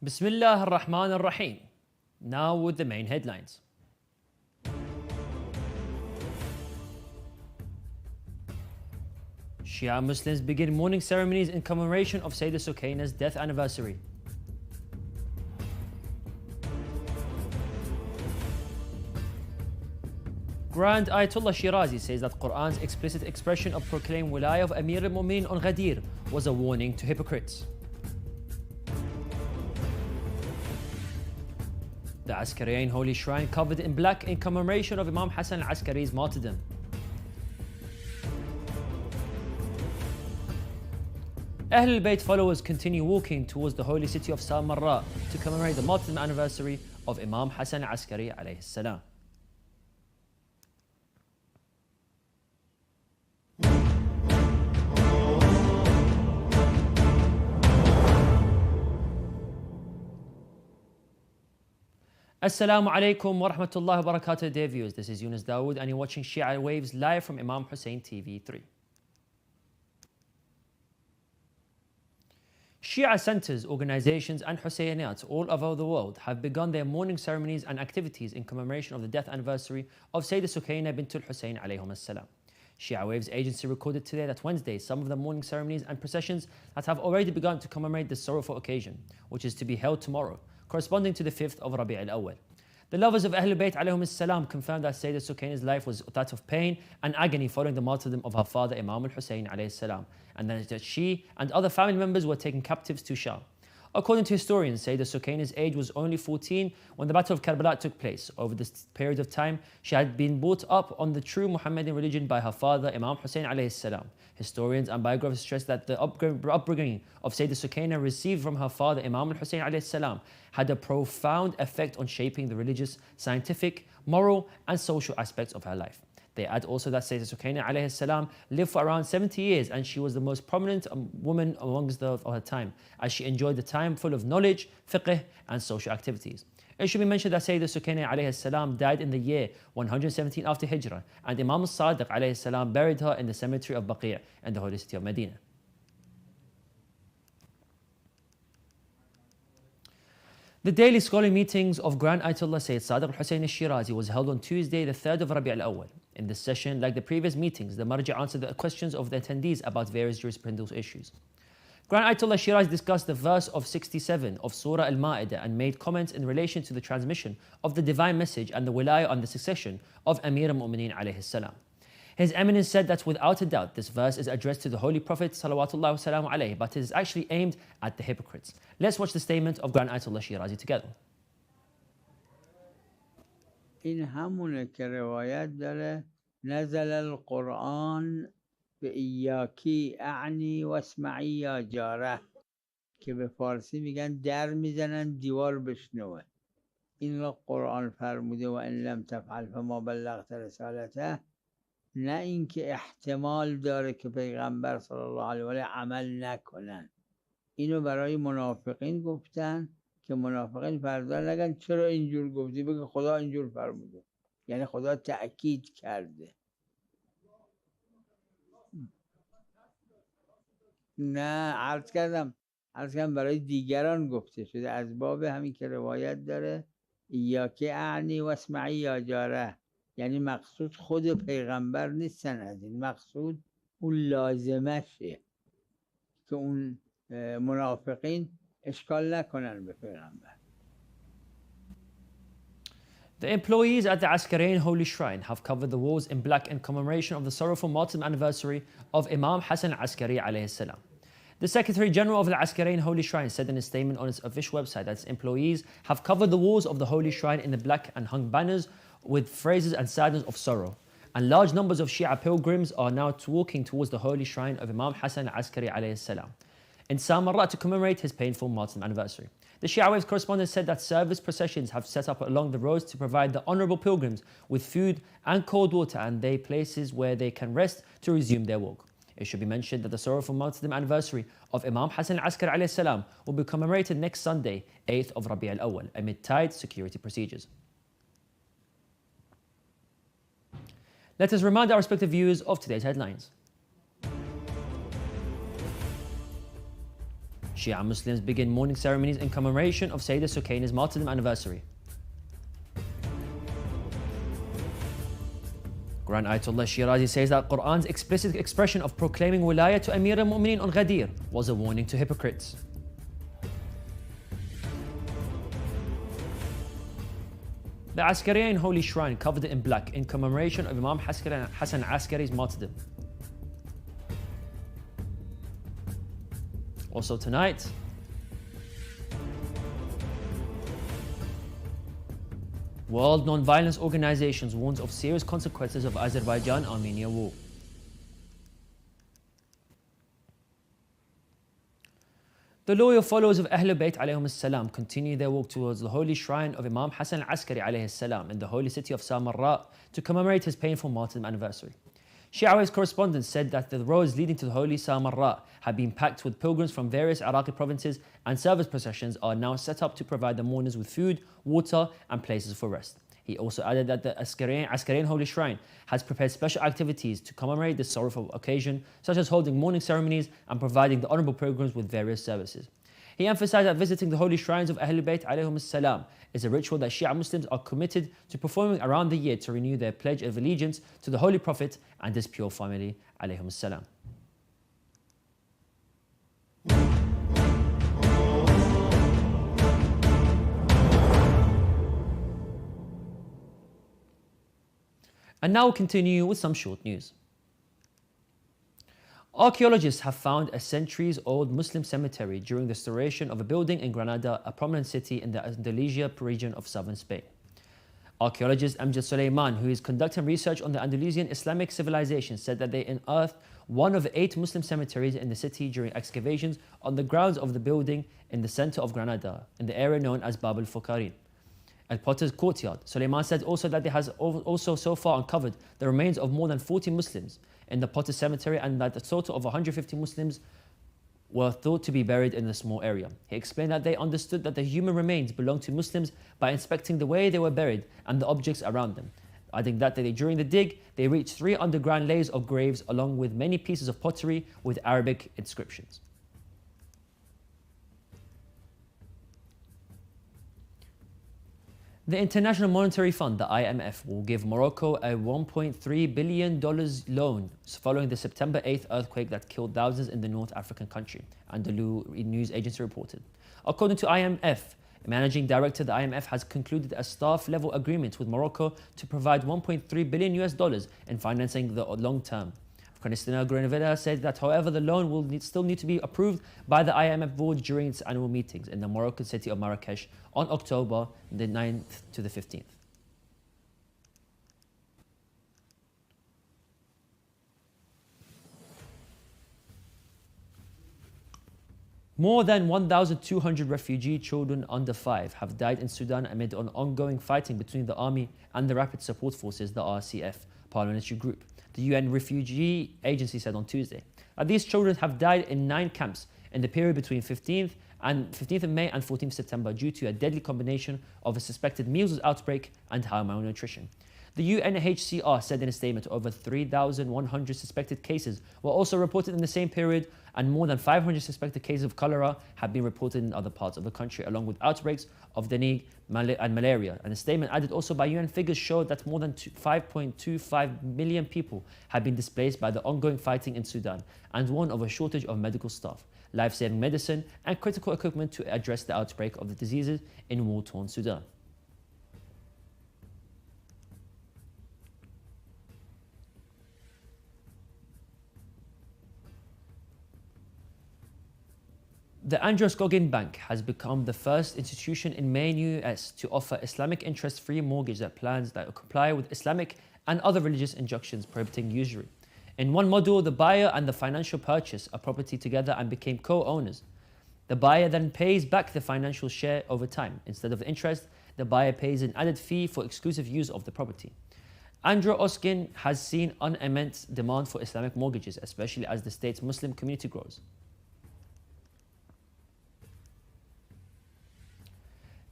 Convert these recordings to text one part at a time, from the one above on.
Bismillah ar-Rahman ar-Rahim. Now with the main headlines. Shia Muslims begin mourning ceremonies in commemoration of Sayyidah Sukaina's death anniversary. Grand Ayatollah Shirazi says that Quran's explicit expression of proclaimed wilayah of Amir al-Mu'minin on Ghadir was a warning to hypocrites. The Askariyin Holy Shrine covered in black in commemoration of Imam Hassan al-Askari's martyrdom. Ahl al-Bayt followers continue walking towards the holy city of Samarra to commemorate the martyrdom anniversary of Imam Hassan al-Askari alayhi salam. Assalamu alaikum wa rahmatullahi wa barakatuh, dear viewers. This is Yunus Dawood and you're watching Shia Waves live from Imam Hussein TV 3. Shia centers, organizations and Husseiniyats all over the world have begun their mourning ceremonies and activities in commemoration of the death anniversary of Sayyidah Sukaina bint al-Hussein alayhum as-salam. Shia Waves agency recorded today that Wednesday some of the mourning ceremonies and processions that have already begun to commemorate this sorrowful occasion, which is to be held tomorrow, corresponding to the 5th of Rabi' al-Awwal. The lovers of Ahlul Bayt alayhum as-salam confirmed that Sayyidah Sukaina's life was that of pain and agony following the martyrdom of her father Imam Hussein alayhi salam, and that she and other family members were taken captives to Sham. According to historians, Sayyidah Sukaina's age was only 14 when the Battle of Karbala took place. Over this period of time, she had been brought up on the true Muhammadan religion by her father, Imam Hussein alayhi salam. Historians and biographers stress that the upbringing of Sayyidah Sukaina received from her father, Imam Hussein alayhi salam, had a profound effect on shaping the religious, scientific, moral and social aspects of her life. They add also that Sayyidah Sukaina alayhi salam lived for around 70 years and she was the most prominent woman amongst of her time, as she enjoyed the time full of knowledge, fiqh and social activities. It should be mentioned that Sayyidah Sukaina alayhi salam died in the year 117 after Hijrah, and Imam al-Sadiq alayhi salam buried her in the cemetery of Baqi' in the holy city of Medina. The daily scholarly meetings of Grand Ayatollah Sayyid Sadiq al-Hussein al-Shirazi was held on Tuesday, the 3rd of Rabi' al-Awwal. In this session, like the previous meetings, the Marja answered the questions of the attendees about various jurisprudential issues. Grand Ayatollah Shirazi discussed the verse of 67 of Surah Al-Ma'idah and made comments in relation to the transmission of the divine message and the wilayah on the succession of Amir al-Mu'minin alayhi salam. His Eminence said that without a doubt this verse is addressed to the Holy Prophet salawatullah wasalamu alayhi, but it is actually aimed at the hypocrites. Let's watch the statement of Grand Ayatollah Shirazi together. این همونه که روایت داره نزل القرآن به ایاکی اعنی و اسمعی یا جاره که به فارسی میگن در میزنن دیوار بشنوه. این را قرآن فرموده و ان لم تفعل فما بلغت رسالته، نه اینکه احتمال داره که پیغمبر صلی الله علیه و آله عمل نکنن. اینو برای منافقین گفتن که منافقین فردا نگن چرا اینجور گفتی، بگه خدا اینجور فرموده، یعنی خدا تأکید کرده. نه عرض کردم برای دیگران گفته شده، از باب همین که روایت داره یا که اعنی و اسمعی یا جاره، یعنی مقصود خود پیغمبر نیستن، از این مقصود اون لازمشه که اون منافقین اشکال نکنن به پیغمبر. The employees at the Askariyin Holy Shrine have covered the walls in black in commemoration of the sorrowful martyrdom anniversary of Imam Hassan al-Askari alayhi salam. The Secretary General of the Askariyin Holy Shrine said in a statement on its official website that its employees have covered the walls of the Holy Shrine in the black and hung banners with phrases and sadness of sorrow. And large numbers of Shia pilgrims are now walking towards the Holy Shrine of Imam Hassan al-Askari alayhi salam in Samarra to commemorate his painful martyrdom anniversary. The Shia Waves correspondent said that service processions have set up along the roads to provide the honourable pilgrims with food and cold water and they places where they can rest to resume their walk. It should be mentioned that the sorrowful martyrdom anniversary of Imam Hassan al-Askari alayhi salam will be commemorated next Sunday, 8th of Rabi' al-Awwal, amid tight security procedures. Let us remind our respective viewers of today's headlines. Shia Muslims begin mourning ceremonies in commemoration of Sayyidah Sukaina's martyrdom anniversary. Grand Ayatollah Shirazi says that Quran's explicit expression of proclaiming wilayah to Amir al-Mu'mineen on Ghadir was a warning to hypocrites. The Askariyin Holy Shrine covered in black in commemoration of Imam Hassan Askari's martyrdom. Also tonight, World Non-Violence Organizations warns of serious consequences of Azerbaijan-Armenia war. The loyal followers of Ahlul Bayt alayhim salam continue their walk towards the holy shrine of Imam Hassan al-Askari alayhi salam in the holy city of Samarra to commemorate his painful martyrdom anniversary. Shia Waves correspondents said that the roads leading to the holy Samarra have been packed with pilgrims from various Iraqi provinces, and service processions are now set up to provide the mourners with food, water and places for rest. He also added that the Askariyin Holy Shrine has prepared special activities to commemorate this sorrowful occasion, such as holding mourning ceremonies and providing the honourable pilgrims with various services. He emphasized that visiting the holy shrines of Ahlul Bayt alayhim salam is a ritual that Shia Muslims are committed to performing around the year to renew their pledge of allegiance to the Holy Prophet and his pure family alayhim salam. And now we'll continue with some short news. Archaeologists have found a centuries-old Muslim cemetery during the restoration of a building in Granada, a prominent city in the Andalusia region of southern Spain. Archaeologist Amjad Suleiman, who is conducting research on the Andalusian Islamic civilization, said that they unearthed one of 8 Muslim cemeteries in the city during excavations on the grounds of the building in the center of Granada, in the area known as Bab al-Fukarin, at Potter's Courtyard. Suleiman said also that they has also so far uncovered the remains of more than 40 Muslims in the Potter Cemetery, and that a total of 150 Muslims were thought to be buried in a small area. He explained that they understood that the human remains belonged to Muslims by inspecting the way they were buried and the objects around them, adding that during the dig, they reached 3 underground layers of graves along with many pieces of pottery with Arabic inscriptions. The International Monetary Fund, the IMF, will give Morocco a $1.3 billion loan following the September 8th earthquake that killed thousands in the North African country, Anadolu news agency reported. According to IMF, Managing Director of the IMF has concluded a staff-level agreement with Morocco to provide $1.3 billion in financing the long term. Cristina Granavilla said that, however, the loan will still need to be approved by the IMF board during its annual meetings in the Moroccan city of Marrakesh on October the 9th to the 15th. More than 1,200 refugee children under 5 have died in Sudan amid an ongoing fighting between the army and the Rapid Support Forces, the RCF, paramilitary group. The UN Refugee Agency said on Tuesday that these children have died in 9 camps in the period between 15th of May and 14th September due to a deadly combination of a suspected measles outbreak and high malnutrition. The UNHCR said in a statement over 3,100 suspected cases were also reported in the same period, and more than 500 suspected cases of cholera have been reported in other parts of the country, along with outbreaks of dengue and malaria. And the statement added also by UN figures showed that more than 5.25 million people have been displaced by the ongoing fighting in Sudan and warned of a shortage of medical staff, life-saving medicine and critical equipment to address the outbreak of the diseases in war-torn Sudan. The Andros Gogin Bank has become the first institution in Maine, US to offer Islamic interest-free mortgage that plans that comply with Islamic and other religious injunctions prohibiting usury. In one module, the buyer and the financial purchase a property together and became co-owners. The buyer then pays back the financial share over time. Instead of interest, the buyer pays an added fee for exclusive use of the property. Andros Gogin has seen an immense demand for Islamic mortgages, especially as the state's Muslim community grows.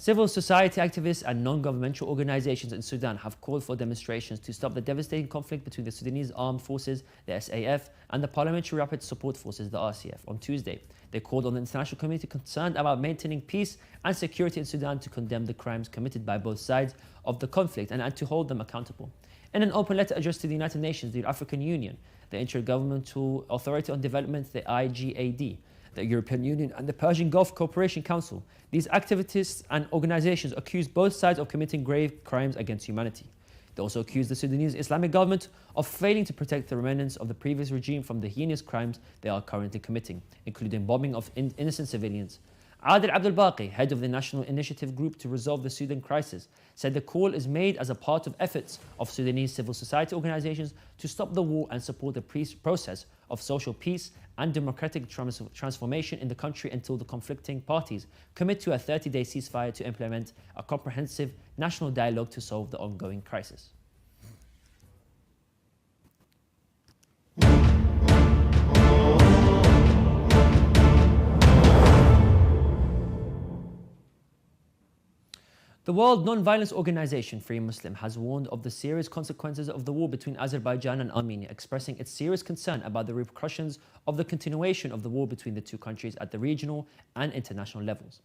Civil society activists and non-governmental organizations in Sudan have called for demonstrations to stop the devastating conflict between the Sudanese Armed Forces, the SAF, and the Parliamentary Rapid Support Forces, the RCF, on Tuesday. They called on the international community concerned about maintaining peace and security in Sudan to condemn the crimes committed by both sides of the conflict and to hold them accountable. In an open letter addressed to the United Nations, the African Union, the Intergovernmental Authority on Development, the IGAD, the European Union and the Persian Gulf Cooperation Council, these activists and organizations accuse both sides of committing grave crimes against humanity. They also accuse the Sudanese Islamic government of failing to protect the remnants of the previous regime from the heinous crimes they are currently committing, including bombing of innocent civilians. Adil Abdul Baqi, head of the National Initiative Group to Resolve the Sudan Crisis, said the call is made as a part of efforts of Sudanese civil society organizations to stop the war and support the process of social peace and democratic transformation in the country until the conflicting parties commit to a 30-day ceasefire to implement a comprehensive national dialogue to solve the ongoing crisis. The World Non-Violence Organization, Free Muslim, has warned of the serious consequences of the war between Azerbaijan and Armenia, expressing its serious concern about the repercussions of the continuation of the war between the two countries at the regional and international levels.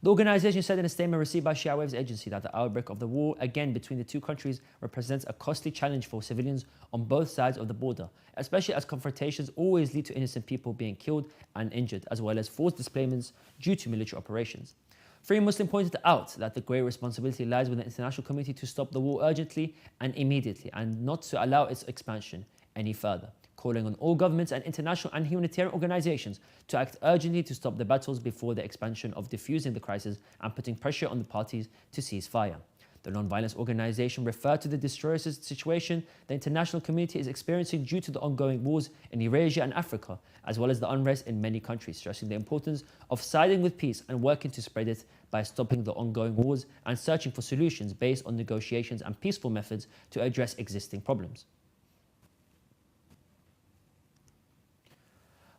The organization said in a statement received by Shia Waves agency that the outbreak of the war again between the two countries represents a costly challenge for civilians on both sides of the border, especially as confrontations always lead to innocent people being killed and injured, as well as forced displacements due to military operations. Free Muslim pointed out that the great responsibility lies with the international community to stop the war urgently and immediately and not to allow its expansion any further, calling on all governments and international and humanitarian organizations to act urgently to stop the battles before the expansion of diffusing the crisis and putting pressure on the parties to cease fire. The non-violence organization referred to the disastrous situation the international community is experiencing due to the ongoing wars in Eurasia and Africa, as well as the unrest in many countries, stressing the importance of siding with peace and working to spread it by stopping the ongoing wars and searching for solutions based on negotiations and peaceful methods to address existing problems.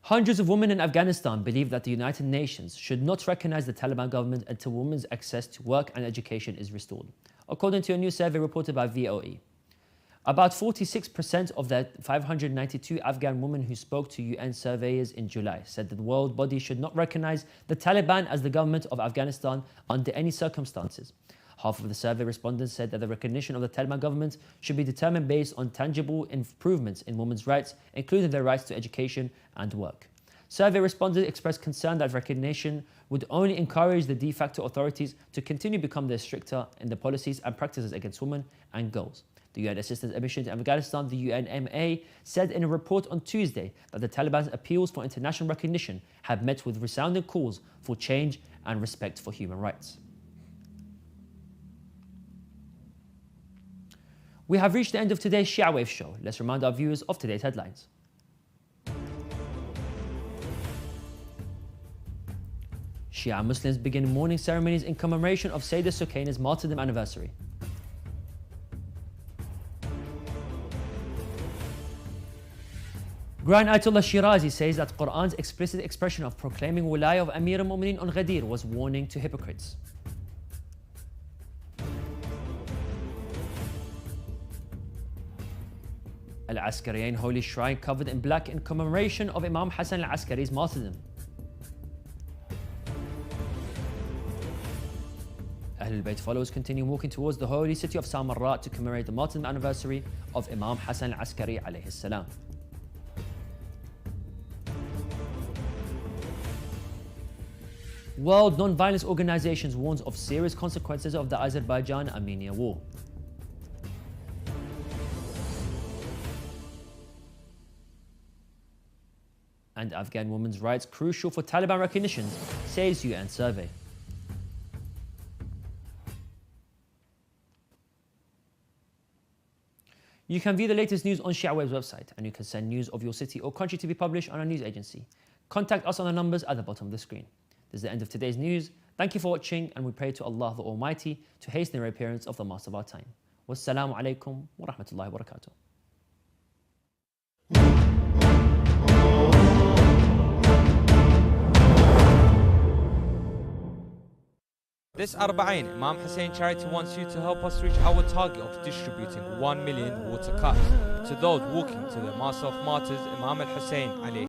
Hundreds of women in Afghanistan believe that the United Nations should not recognize the Taliban government until women's access to work and education is restored, according to a new survey reported by VOA. About 46% of the 592 Afghan women who spoke to UN surveyors in July said that the world body should not recognize the Taliban as the government of Afghanistan under any circumstances. Half of the survey respondents said that the recognition of the Taliban government should be determined based on tangible improvements in women's rights, including their rights to education and work. Survey respondents expressed concern that recognition would only encourage the de facto authorities to continue to become stricter in the policies and practices against women and girls. The UN Assistance Mission to Afghanistan, the UNMA, said in a report on Tuesday that the Taliban's appeals for international recognition have met with resounding calls for change and respect for human rights. We have reached the end of today's Shia Waves show. Let's remind our viewers of today's headlines. Shia Muslims begin mourning ceremonies in commemoration of Sayyidah Sukaina's martyrdom anniversary. Grand Ayatollah Shirazi says that Quran's explicit expression of proclaiming wilayah of Amir al-Mu'mineen on Ghadir was warning to hypocrites. Al-Askariyin Holy Shrine covered in black in commemoration of Imam Hussein al-Askari's martyrdom. Ahlul Bayt followers continue walking towards the holy city of Samarra to commemorate the martyrdom anniversary of Imam Hussein al-Askari alayhi salam. World Non-Violence Organizations warns of serious consequences of the Azerbaijan-Armenia war. And Afghan women's rights crucial for Taliban recognition, says UN survey. You can view the latest news on Shia Waves website, and you can send news of your city or country to be published on our news agency. Contact us on the numbers at the bottom of the screen. This is the end of today's news. Thank you for watching, and we pray to Allah the Almighty to hasten the reappearance of the Master of our time. Wassalamu alaikum wa rahmatullahi wa barakatuh. This Arba'in, Imam Hussein Charity wants you to help us reach our target of distributing 1 million water cups to those walking to the Master of Martyrs, Imam Hussein